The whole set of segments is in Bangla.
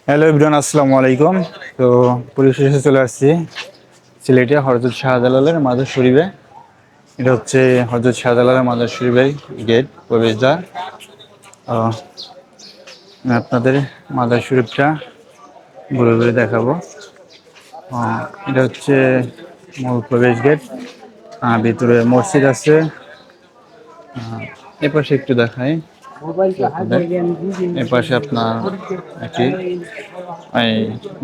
হ্যালো এভরিওয়ান, আসসালামু আলাইকুম। তো পরিশেষে চলে আসছি সিলেটে হযরত শাহজালালের মাজার শরীফে। এটা হচ্ছে হযরত শাহজালালের মাজার শরীফের গেট, প্রবেশদ্বার। আমি আপনাদের মাজার শরীফটা ঘুরে ঘুরে দেখাবো। এটা হচ্ছে মূল প্রবেশ গেট। ভিতরে মসজিদ আছে। এপাশে একটু দেখাই, এপাশে আপনার একটি এই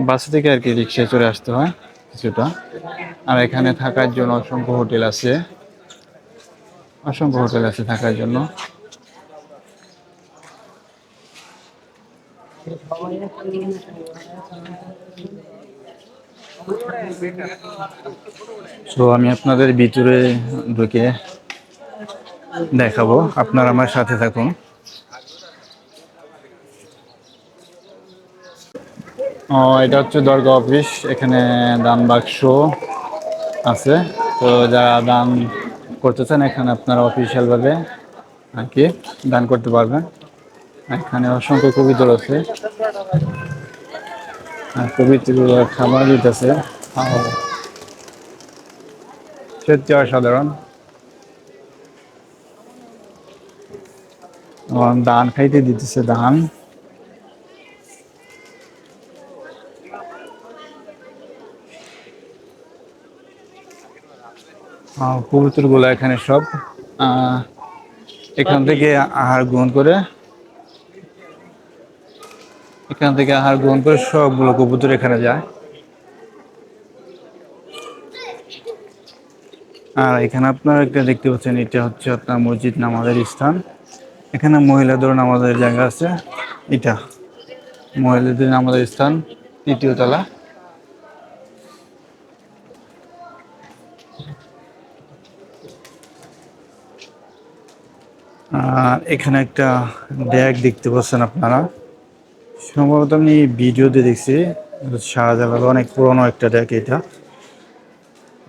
বাস থেকে আর কি রিক্সায় চলে আসতে হয় কিছুটা। আর এখানে থাকার জন্য অসংখ্য হোটেল আছে, অসংখ্য হোটেল আছে থাকার জন্য। তো আমি আপনাদের ভিতরে ঢুকে দেখাবো, আপনারা আমার সাথে থাকুন। এটা হচ্ছে দরগা অফিস। এখানে দান বাক্স আছে। তো যারা দান করতে চান এখানে আপনারা অফিসিয়াল ভাবে আর কি দান করতে পারবেন। এখানে অসংখ্য কবিতর আছে, কবিতর খাবার দিতেছে, সত্যি অসাধারণ। দান খাইতে দিতেছে, দান। কবুতর গুলো এখানে সব এখান থেকে আহার গ্রহণ করে, সবগুলো কবুতর এখানে যায়। আর এখানে আপনারা একটা দেখতে পাচ্ছেন, এটা হচ্ছে আপনার মসজিদ, নামাজের স্থান। এখানে মহিলাদের নামাজের জায়গা আছে। এটা মহিলাদের নামাজের স্থান, তৃতীয় তলা। আর এখানে একটা ড্যাগ দেখতে পাচ্ছেন আপনারা, সম্ভবত আমি ভিডিওতে দেখছি। শাহজালাল অনেক পুরনো একটা ড্যাগ। এটা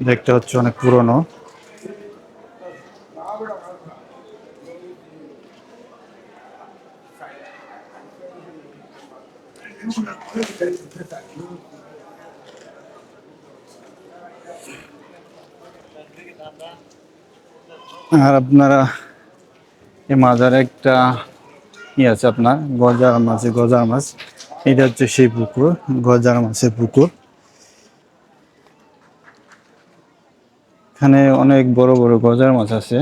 ড্যাগটা হচ্ছে অনেক পুরনো। আর আপনারা এই মাজারে একটা আছে আপনার গজার মাছ। এটা হচ্ছে সেই পুকুর, গজার মাছের পুকুর। এখানে অনেক বড় বড় গজার মাছ আছে।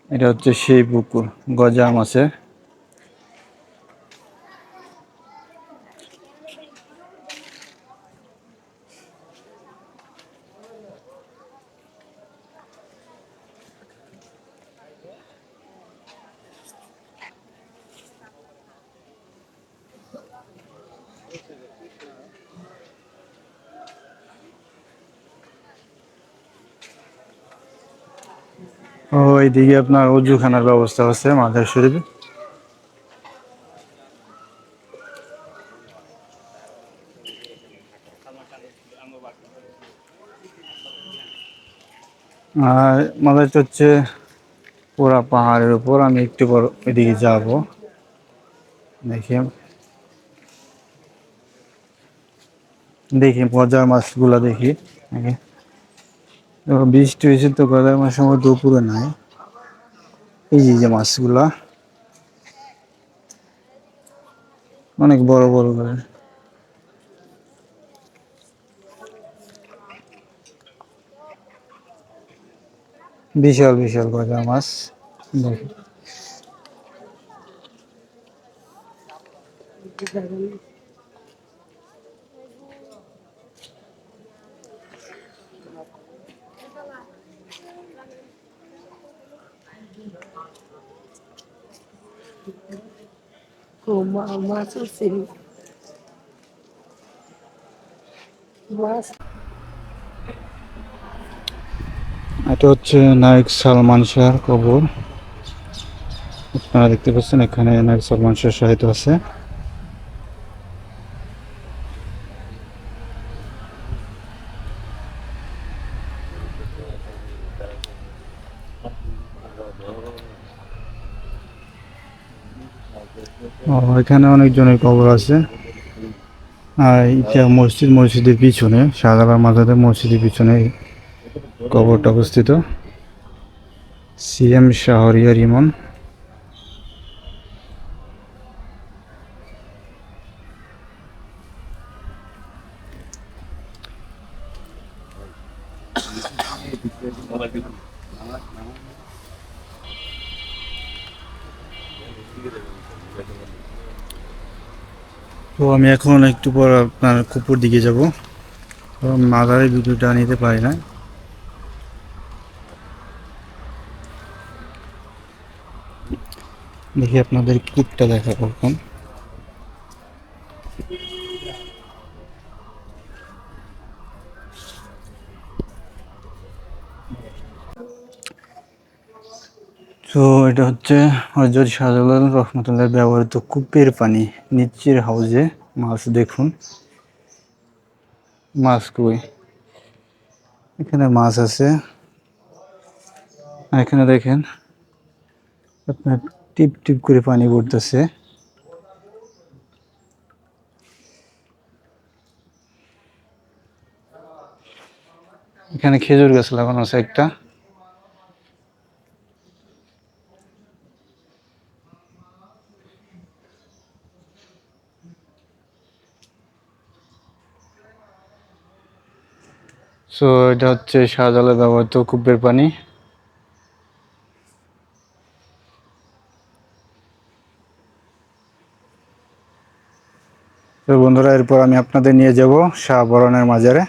এটা হচ্ছে সেই পুকুর গজার মাছের। এইদিকে আপনার অজুখানার ব্যবস্থা আছে মাজার শরীফে। আর মাজারটা হচ্ছে পুরা পাহাড়ের উপর। আমি একটু পর এদিকে যাব, দেখি দেখি গজার মাছগুলা দেখি আগে। বৃষ্টি হয়েছে তো গজার মাছের মধ্যে উপরে নাই। এই যে মাছগুলা অনেক বড় বড় করে, বিশাল বিশাল গজার মাছ। দেখি মাছ আছে, মাছ। এটা হচ্ছে নায়ক সালমান শাহর কবর। আপনারা দেখতে পাচ্ছেন এখানে নায়ক সালমান শাহ শাহিদ আছে। এখানে অনেকজনের কবর আছে। আর এটা মসজিদের পিছনে, শাহজালাল মাজারের মসজিদের পিছনে এই কবরটা অবস্থিত। সিএম শাহরিয়ার ইমন। তো আমি এখন একটু পর আপনার কুপুর দিকে যাব। তো মাজারের ভিডিওটা নিতে পারি না। দেখি আপনাদের কূপটা দেখাবো এখন। তো এটা হচ্ছে হযরত শাহজালাল রহমতুল্লাহ ব্যবহৃত কূপের পানি। নিচের হাউজে মাছ দেখুন, মাছ কই, এখানে মাছ আছে। আর এখানে দেখেন আপনার টিপ টিপ করে পানি পড়তেছে। এখানে খেজুর গাছ লাগানো আছে একটা। সো এটা হচ্ছে শাহজালাল ব্যবহৃত কূপের পানি। তো বন্ধুরা, এরপর আমি আপনাদের নিয়ে যাব শাহ বরনের মাজারে।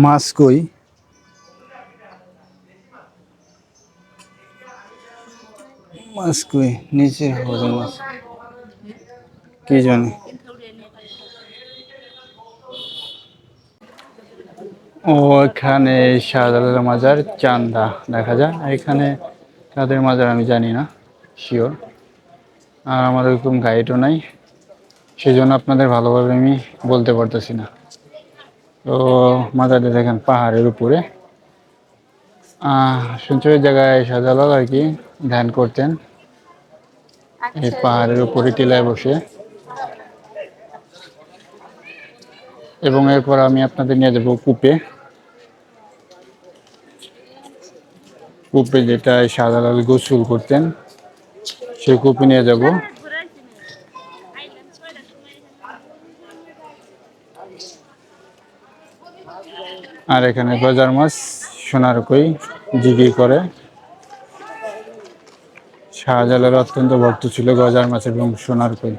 মাছ কই, মাছ কই, নিচে হাউজে মাছ কি জানি। ও এখানে শাহজালাল মাজার চান্দা দেখা যায়। এখানে কাদের মাজার আমি জানি না শিওর। আর আমাদের কোনো গাইডও নাই, সেই জন্য আপনাদের ভালোভাবে আমি বলতে পারতেছি না। তো মাজারটা দেখেন পাহাড়ের উপরে। সঞ্চয়ের জায়গায় শাহজালাল আর কি ধ্যান করতেন এই পাহাড়ের উপরে টিলায় বসে। এবং এরপর আমি আপনাদের নিয়ে যাবো কূপে। কূপে যেটা শাহজালাল গোসল করতেন সেই কূপে নিয়ে যাব। আর এখানে গজার মাছ সোনার কই জিগি করে। শাহজালাল অত্যন্ত ভক্ত ছিল গজার মাছ এবং সোনার কই।